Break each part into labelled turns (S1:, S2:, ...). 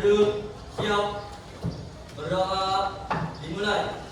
S1: duduk, siap. Berdoa, dimulai.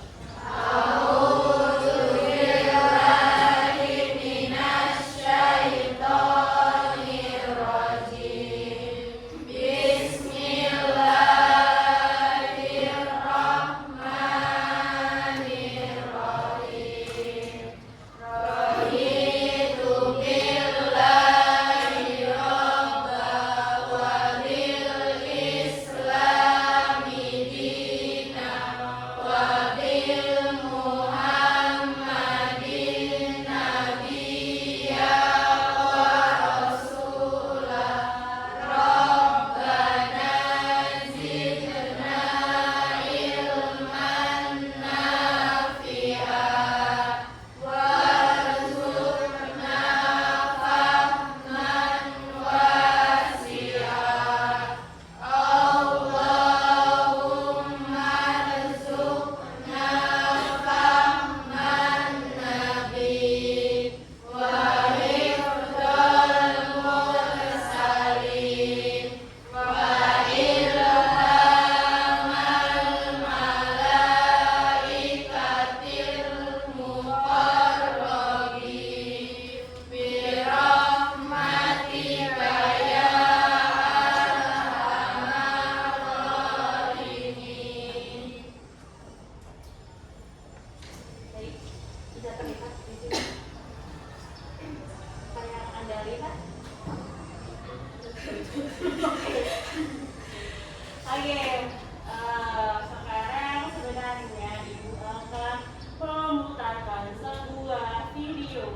S2: Sekarang sebenarnya Ibu akan memutarkan sebuah video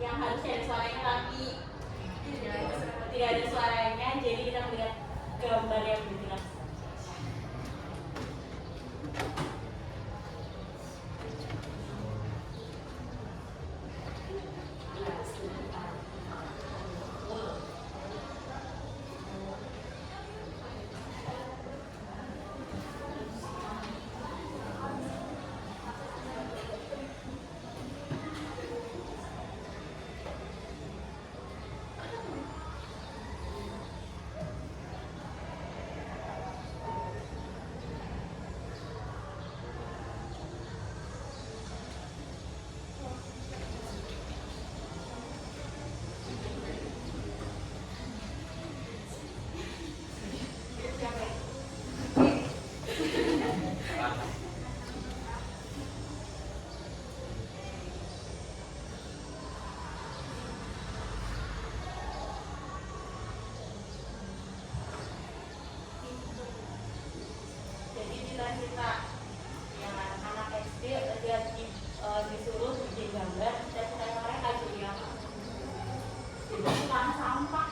S2: yang harusnya ada suaranya tapi tidak ada suaranya, jadi kita melihat gambar yang lebih jelas. Kita yang anak-anak SD dia disuruh bikin gambar dan mereka jadi yang tukang sampah.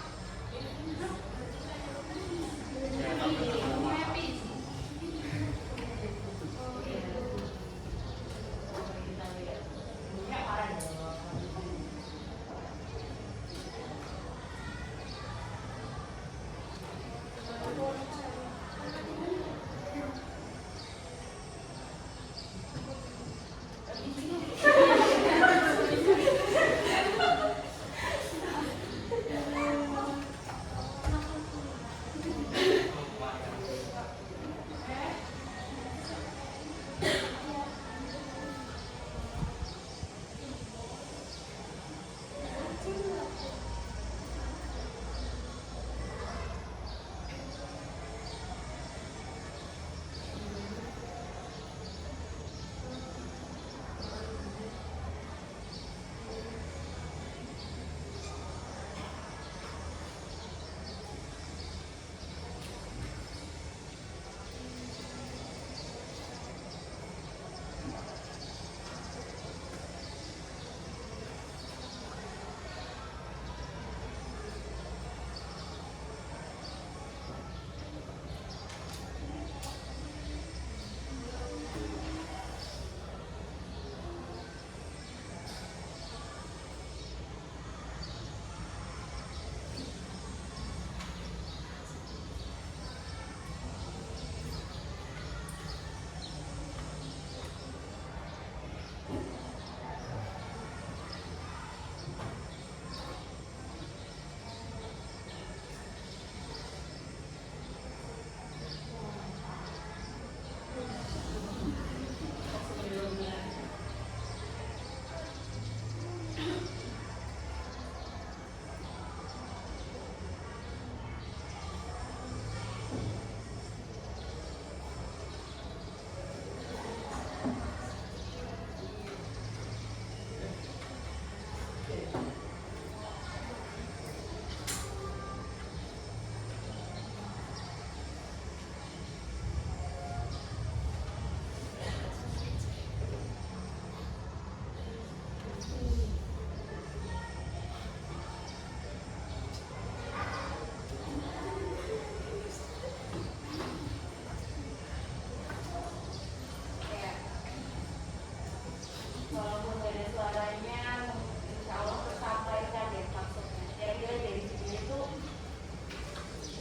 S2: suaranya insya Allah tersampaikan deh maksudnya. Kira-kira dari video itu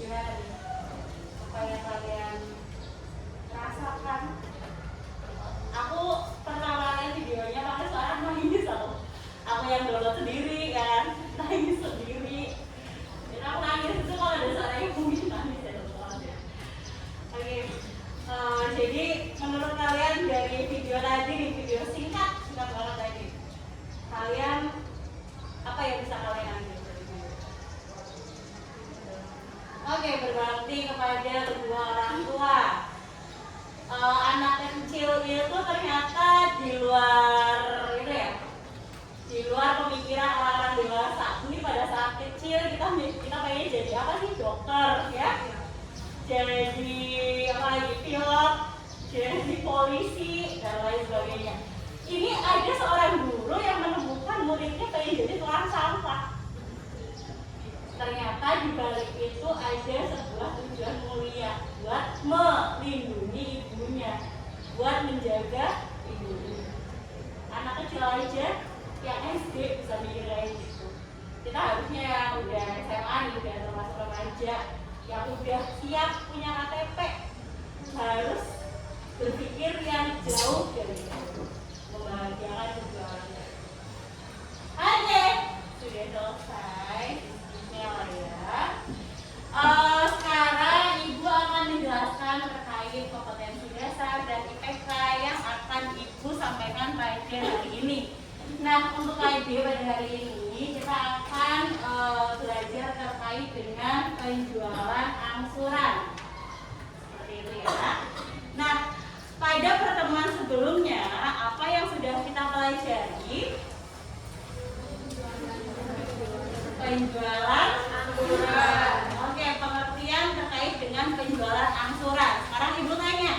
S2: gimana nih? Apa yang kalian rasakan? Aku pertama lihat videonya pakai suara nangis aku yang download sendiri kan, nangis sendiri. Dan aku nangis itu kalau ada suaranya mungkin nangis ya teman-teman ya. Oke, jadi menurut kalian dari video tadi, di video singkat banget tadi, kalian apa yang bisa kalian ambil dari video? Oke, berbakti kepada kedua orang tua. Anak kecil itu ternyata di luar itu ya, di luar pemikiran orang-orang dewasa. Ini pada saat kecil kita pengen jadi apa sih? Dokter ya, jadi apa lagi, pilot, jadi polisi dan lain sebagainya. Ini ada seorang guru yang menemukan muridnya pengen jadi tukang sampah. Ternyata di balik itu ada sebuah tujuan mulia buat melindungi ibunya, buat menjaga ibunya. Anak kecil aja yang SD bisa mikir kayak gitu. Kita harusnya yang udah SMA nih, udah termasuk remaja, yang udah siap punya KTP, harus berpikir yang jauh dari itu, membahagiakan kedua orang tua. Oke, sudah selesai. Ya. Sekarang Ibu akan menjelaskan terkait kompetensi dasar dan IPK yang akan Ibu sampaikan pada hari ini. Nah, untuk KB pada hari ini kita akan belajar terkait dengan penjualan angsuran. Seperti itu ya. Nah, pada pertemuan sebelumnya apa yang sudah kita pelajari? Penjualan angsuran. Oke, pengertian terkait dengan penjualan angsuran. Sekarang Ibu tanya,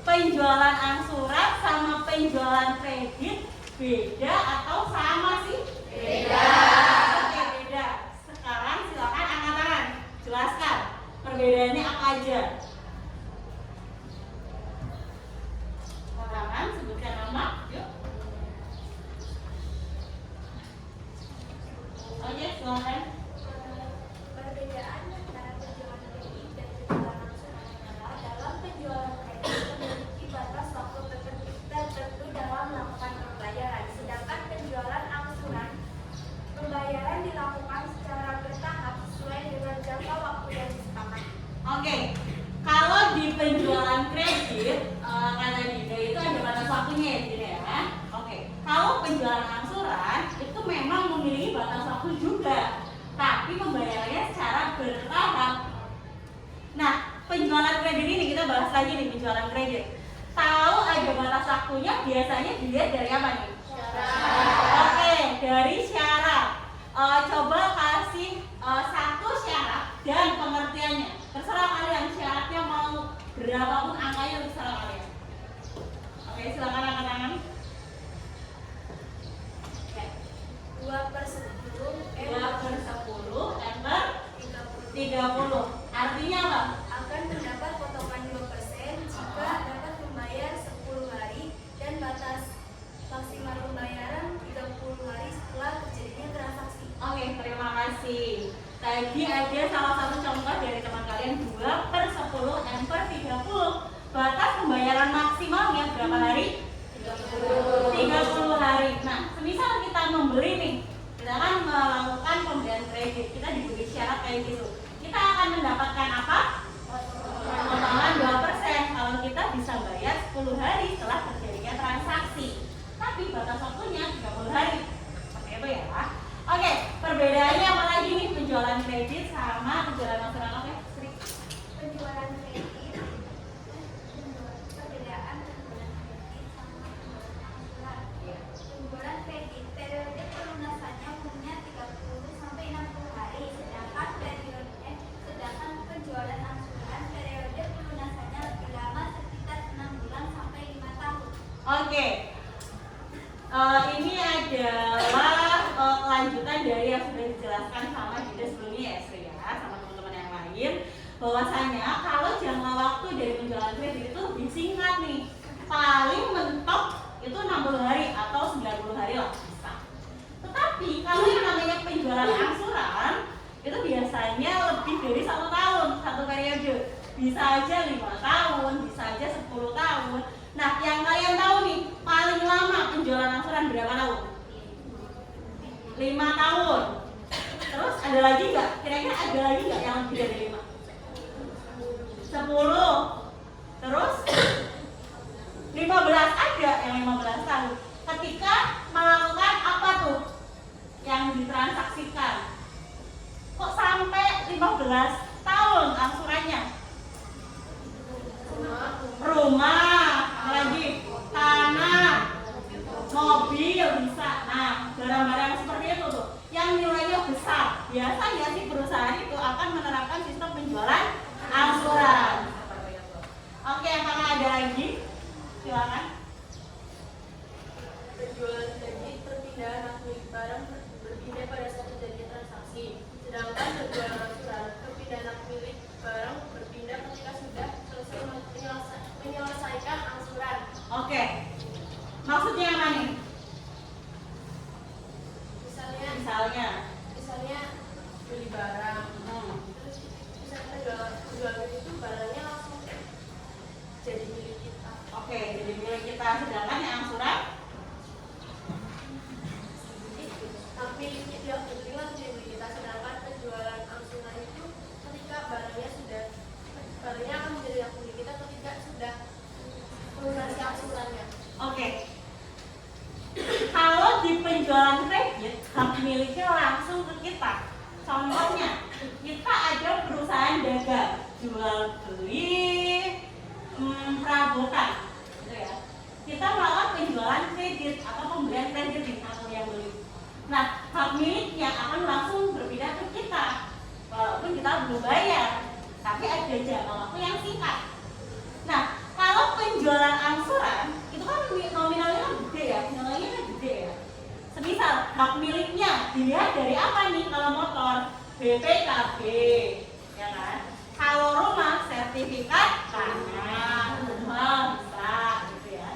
S2: penjualan angsuran sama penjualan kredit beda atau sama sih? Beda. Oke, beda. Sekarang silakan angkat tangan, jelaskan perbedaannya apa aja. Tangan, sebutkan nama. Yuk. Oke, silakan.
S3: Perbedaan antara penjualan kredit dan penjualan angsuran adalah dalam penjualan kredit memiliki batas waktu tertentu dalam melakukan pembayaran, sedangkan penjualan angsuran pembayaran dilakukan secara bertahap sesuai dengan jangka waktu yang disepakati.
S2: Oke, kalau di penjualan kredit kata Dinda itu ada batas waktunya ya, Dinda ya. Oke, kalau penjualan angsuran itu memang memiliki batas waktu juga, tapi pembayarannya secara bertahap. Nah, penjualan kredit ini kita bahas lagi nih, penjualan kredit. Tahu ada batas waktunya, biasanya dilihat dari apa nih? Oke, dari syarat. Coba kasih satu syarat dan pengertiannya. Terserah kalian, syaratnya mau berapapun angkanya, terserah kalian. Oke, silakan angkat tangan.
S3: 2/10
S2: 2/10 per
S3: 30
S2: Artinya apa?
S3: akan mendapat potongan 2% jika dapat membayar 10 hari dan batas maksimal pembayaran 30 hari setelah terjadinya transaksi.
S2: Oke, terima kasih. Tadi ada salah satu contoh dari teman kalian 2/10 M per 30. Batas pembayaran maksimalnya berapa hari? 30 hari. Nah, semisal kita membeli nih, kita akan melakukan pembelian kredit, kita diberi syarat kayak gitu. Kita akan mendapatkan apa? Potongan 2% kalau kita bisa bayar 10 hari setelah terjadinya transaksi. Tapi batas waktunya 30 hari. Seperti itu ya. Oke, perbedaannya apa lagi nih penjualan kredit sama penjualan angsuran? Oke, Sri.
S3: Penjualan kredit, perbedaan penjualan kredit sama penjualan angsuran. Penjualan kredit periode pelunasannya umumnya 30 sampai 60 hari, sedangkan penjualan angsuran periode pelunasannya lebih lama, sekitar 6 bulan sampai 5 tahun.
S2: Oke. Ini adalah kelanjutan dari yang sudah dijelaskan sama Dinda sebelumnya ya, Sri ya, sama teman-teman yang lain. Bahwasanya kalau jangka waktu dari penjualan kredit itu lebih singkat nih, paling mentok itu 60 hari atau 90 hari lah. aja 5 tahun, bisa aja 10 tahun. Nah, yang kalian tahu nih, paling lama penjualan angsuran berapa tahun? 5 tahun. Terus ada lagi nggak? Kira-kira ada lagi nggak yang lebih dari 5? 10. Terus 15, ada yang 15 tahun. Ketika melakukan apa tuh yang ditransaksikan? Kok sampai 15 tahun angsurannya? Rumah, lagi tanah, mobil bisa. Nah, barang-barang seperti itu tuh yang nilainya besar. Biasanya sih perusahaan itu akan menerapkan sistem penjualan angsuran. Oke, apakah ada lagi? Silakan.
S3: Penjualan kredit perpindahan hak milik barang berpindah pada satu janji transaksi. Sedangkan penjualan angsuran perpindahan hak milik barang berpindah ketika sudah selesai menyelesaikan angsuran.
S2: Oke. Maksudnya apa nih?
S3: Misalnya beli barang, terus misalnya penjual itu barangnya langsung jadi milik kita.
S2: Oke, jadi milik kita. Sedangkan yang angsuran
S3: Hak milik kita kebetulan jadi milik kita. Sedangkan penjualan angsuran itu ketika barangnya akan menjadi hak milik kita ketika sudah melunasi angsurannya.
S2: oke. Kalau di penjualan kredit, hak miliknya langsung ke kita. Contohnya, kita ada perusahaan dagang, jual beli perabotan, gitu ya. Kita melakukan penjualan kredit atau pembelian kredit nih, atau yang beli. Nah, hak miliknya akan langsung berpindah ke kita, walaupun kita belum bayar, tapi ada jangka waktu yang singkat. Nah, kalau penjualan angsuran itu kan nominalnya kan gede ya, nilainya kan gede ya. Semisal hak miliknya dilihat dari apa nih? Kalau motor BPKB, ya kan? Kalau rumah sertifikat tanah, rumah bisa, gitu ya.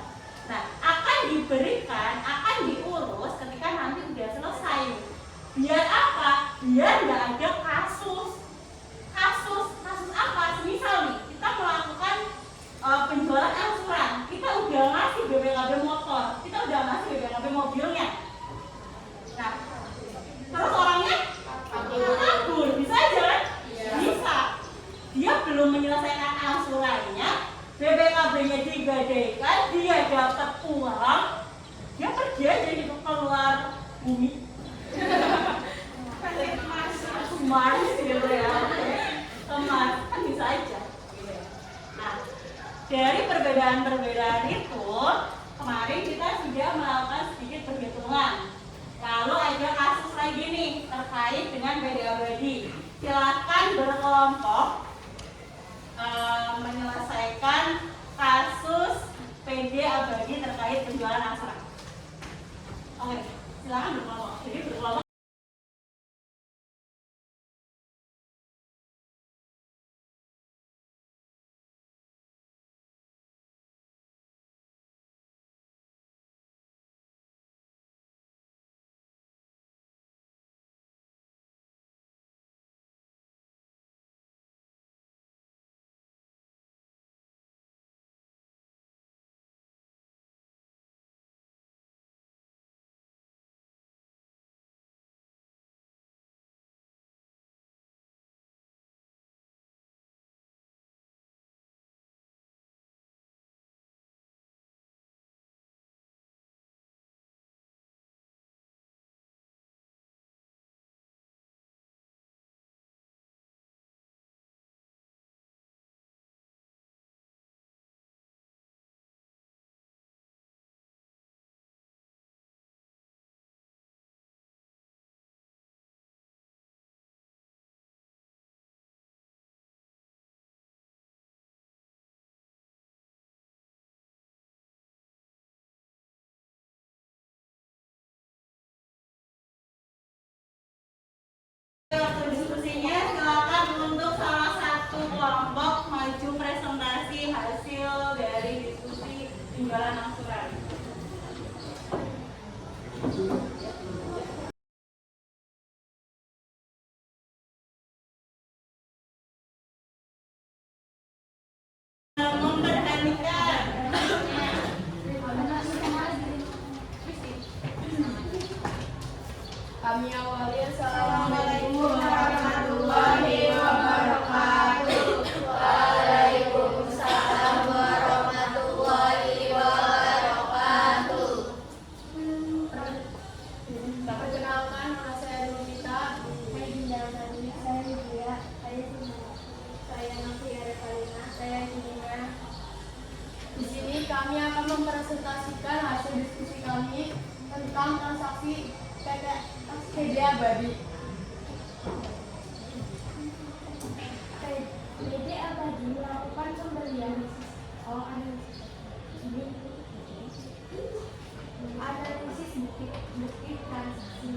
S2: Nah, akan diberikan, akan diurus ketika nanti udah selesai. Biar apa? Biar nggak ada kasus apa? Semisal nih kita melakukan penjualan angsuran, kita udah ngasih BPKB motor, kita udah ngasih BPKB mobilnya. Nah, terus orangnya kabur, bisa aja kan? Bisa. Dia belum menyelesaikan angsurannya, BPKB-nya digadaikan, dia dapat uang, dia pergi aja gitu keluar bumi. Mars gitu ya, ke Mars kan bisa aja. Nah, dari perbedaan-perbedaan itu, kemarin kita sudah melakukan sedikit perhitungan. Lalu ada kasus lagi nih terkait dengan PD abadi. Silakan berkelompok menyelesaikan kasus PD abadi terkait penjualan angsuran. Oke, silakan berkelompok. Jadi berkelompok. Waktu diskusinya silakan untuk salah satu kelompok maju presentasi hasil dari diskusi penjualan angsuran.
S3: Kami awali.
S2: Assalamualaikum warahmatullahi wabarakatuh.
S3: Waalaikumsalam warahmatullahi wabarakatuh. Perkenalkan, nama saya Rumita.
S4: Saya Dinda Nadi, saya Yulia, saya Sina,
S3: Saya Nanti Ada Kalina.
S4: saya Dina.
S3: Di sini kami akan mempresentasikan hasil diskusi kami tentang transaksi PD Abadi.
S4: PD Abadi melakukan pembelian analisis bukti transaksi.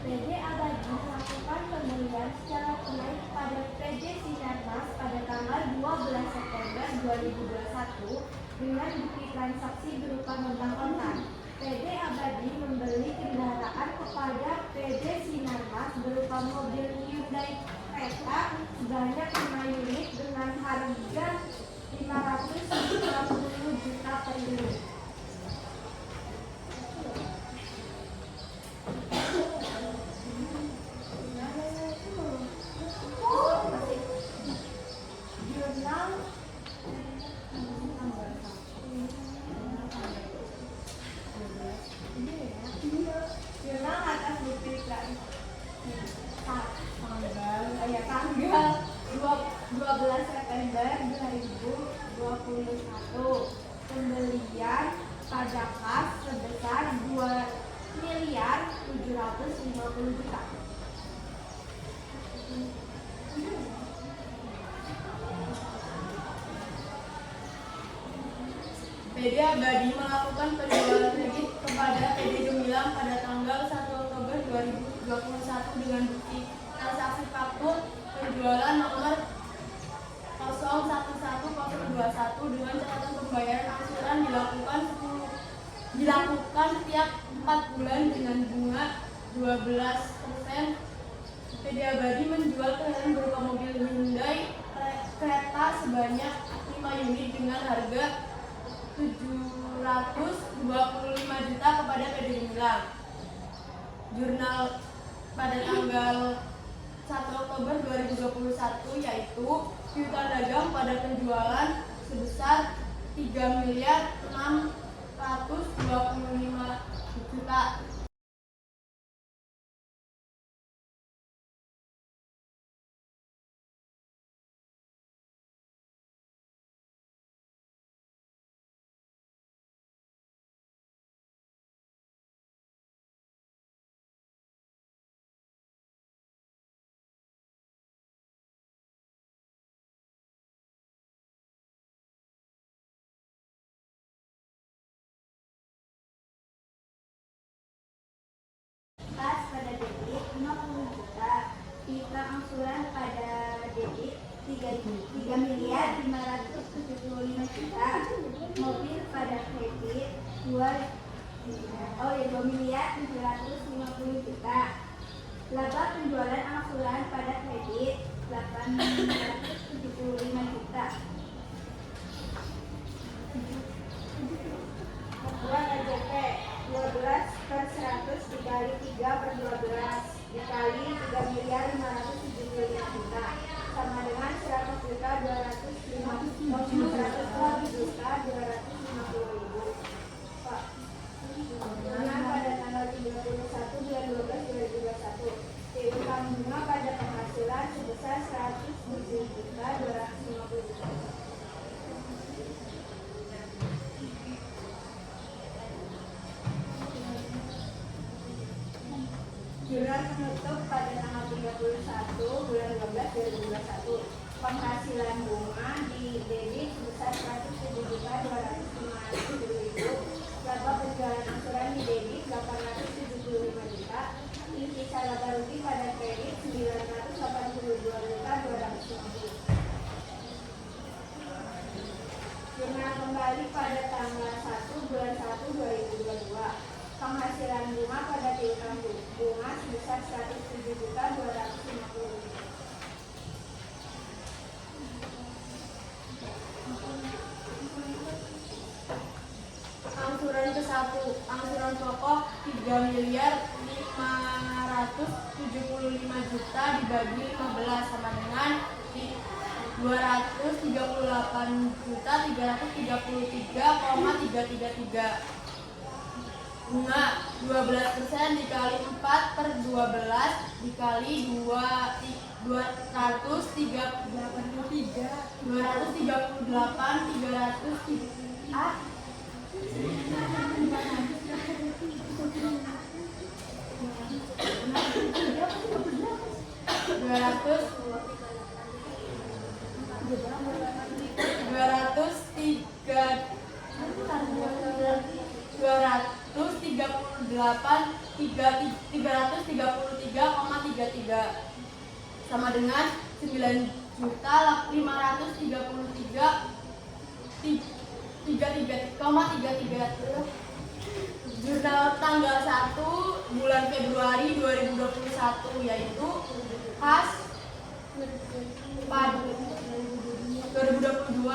S4: PD Abadi melakukan pembelian secara tunai pada PD Sinarmas pada tanggal 12 September 2021 dengan bukti transaksi berupa modal kontan. PD Abadi membeli kendaraan kepada PD Sinarmas berupa mobil Hyundai Creta sebanyak 5 unit dengan harga 550 juta per unit. Jurnal atas bukti tanggal 12 September 2021 pembelian pada kas sebesar 2.750 juta.
S3: PD Abadi melakukan penjualan kredit kepada PD Gemilang pada tanggal 1 Oktober 2021 dengan bukti transaksi faktur penjualan nomor 011021 dengan catatan pembayaran angsuran dilakukan setiap 4 bulan dengan bunga 12%. PD Abadi menjual kendaraan berupa mobil Hyundai Creta sebanyak 5 unit dengan harga 725 juta kepada PD Gemilang. Jurnal pada tanggal 1 Oktober 2021 yaitu piutang dagang pada penjualan sebesar 3.625 juta.
S4: Kas pada debit 50 juta, piutang angsuran pada debit 3.575 juta, mobil pada kredit 2.750 juta, laba penjualan angsuran pada kredit 875 juta. Acuan AJP 12/100 dikali 3/12 dikali 3.575 juta sama dengan 100 juta 250 Pak, bunga pada tanggal 31 bulan 12 2021. Piutang bunga pada penghasilan sebesar 107 juta 250 juta. Jurnal penutup pada tanggal 31 bulan 12 2021. Penghasilan bunga di debit sebesar 107.250.000. Laba penjualan angsuran di debit 875 juta. Sisa laba rugi pada kredit 982.250. Jurnal kembali pada tanggal 1 bulan 1 2022. Penghasilan bunga pada piutang bunga sebesar 107.250. Angsuran ke-1, angsuran pokok 3.575 275 juta dibagi 15 sama dengan 238.333,333. Bunga 12% dikali 4 per 12 dikali 233,333 sama dengan 9.533,333. Jurnal tanggal 1 bulan Februari 2021 yaitu khas 2022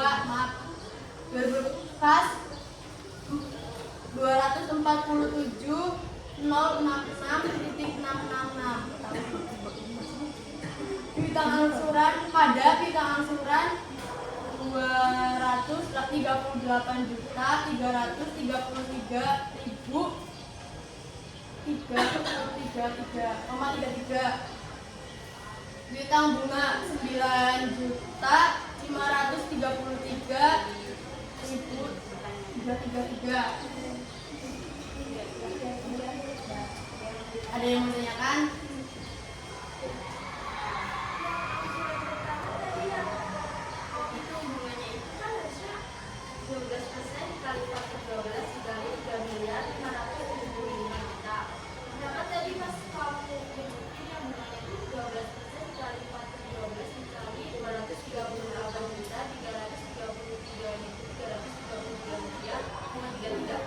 S4: khas 247.066.666. Piutang angsuran pada piutang angsuran 238.333.333,33. Piutang bunga 9.533.333. Ada yang mau tanyakan?
S3: Itu bunganya itu kan harusnya 12% dikali 4/12 dikali 3.575 juta. Kenapa tadi pas kamu tunjukin yang bunganya itu 12% dikali 4/12 dikali 238 juta 333.333,33.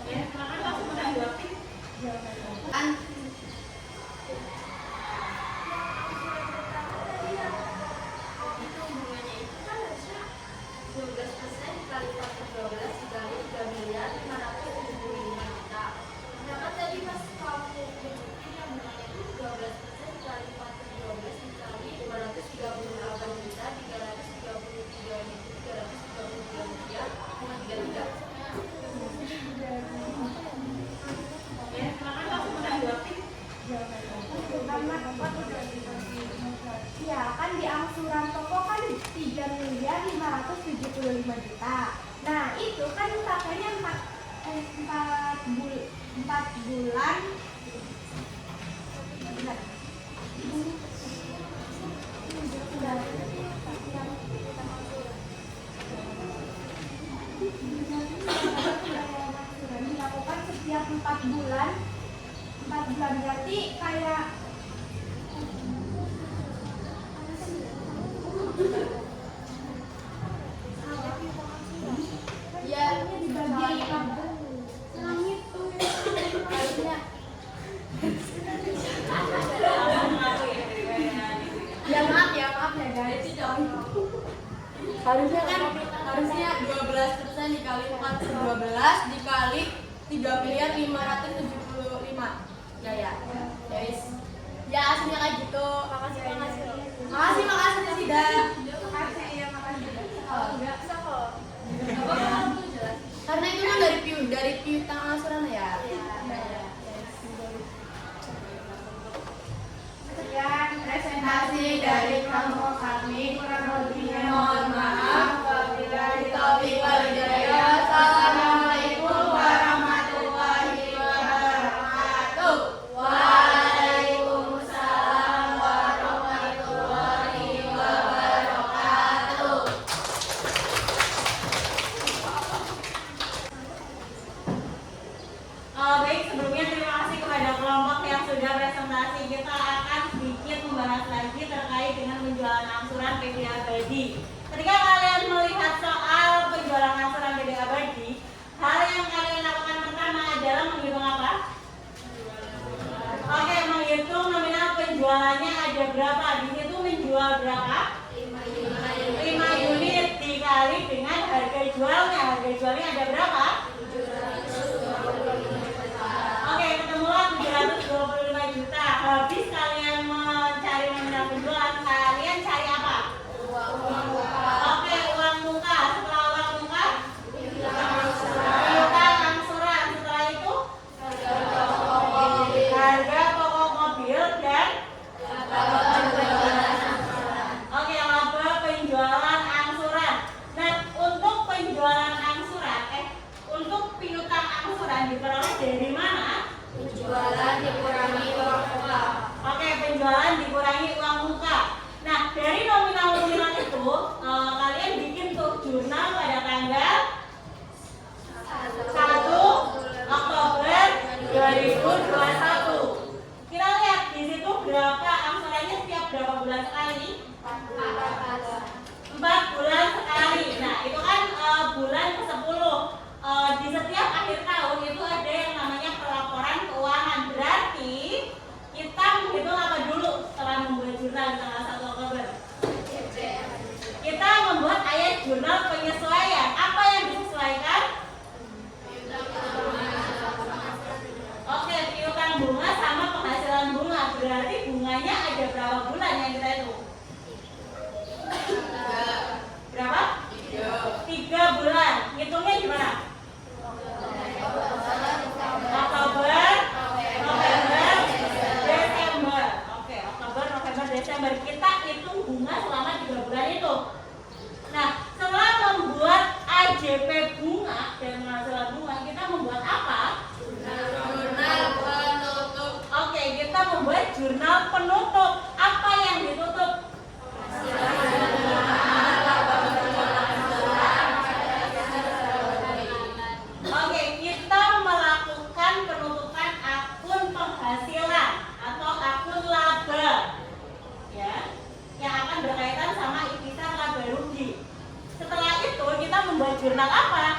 S2: Ya, silakan langsung menanggapi.
S4: Kan
S3: Itu bunganya itu kan harusnya 12% dikali 4/12 dikali 3.575 juta. Kenapa tadi pas kamu tunjukin yang bunganya itu 12% dikali 4/12 dikali 238 juta 333.333,33.
S2: Ya, silakan langsung menanggapi.
S4: ya kan di angsuran toko kan 3.575 juta. Nah itu kan pakainya 4 bulan. Dilakukan setiap 4 bulan. 4 bulan berarti kayak ya dibagi senang itu harusnya maaf ya guys, harusnya 12% dikali 4/12 dikali 3.575. Ya guys, ya aslinya kayak gitu. Makasih Sida. Karena itu kan dari piutang angsuran ya. Sekian presentasi dari kelompok kami, kurang lebihnya mohon maaf. Wabillahi taufiq wal hidayah. Assalamualaikum warahmatullahi wabarakatuh. Waalaikumsalam warahmatullahi wabarakatuh.
S2: Baik, sebelumnya terima kasih kepada kelompok yang sudah presentasi. Kita akan sedikit membahas lagi terkait dengan penjualan angsuran PD abadi. Ketika kalian melihat soal penjualan angsuran PD abadi, hal yang kalian lakukan pertama adalah menghitung apa? Oke, menghitung nominal penjualannya ada berapa. Di situ menjual berapa? 5 unit dikali dengan harga jualnya. Harga jualnya ada berapa? berarti bunganya ada berapa bulan yang kita hitung? Berapa? 3 bulan. Hitungnya gimana? Oktober, November, Desember. Oke, Oktober, November, Desember. Kita hitung bunga selama 3 bulan itu. Nah, setelah membuat AJP bunga dan penghasilan bunga, kita membuat apa?
S5: Jurnal penutup.
S2: Oke, kita membuat jurnal penutup. Apa yang ditutup? Oke, kita melakukan penutupan akun penghasilan atau akun laba, ya, yang akan berkaitan sama ikhtisar laba rugi. Setelah itu kita membuat jurnal apa?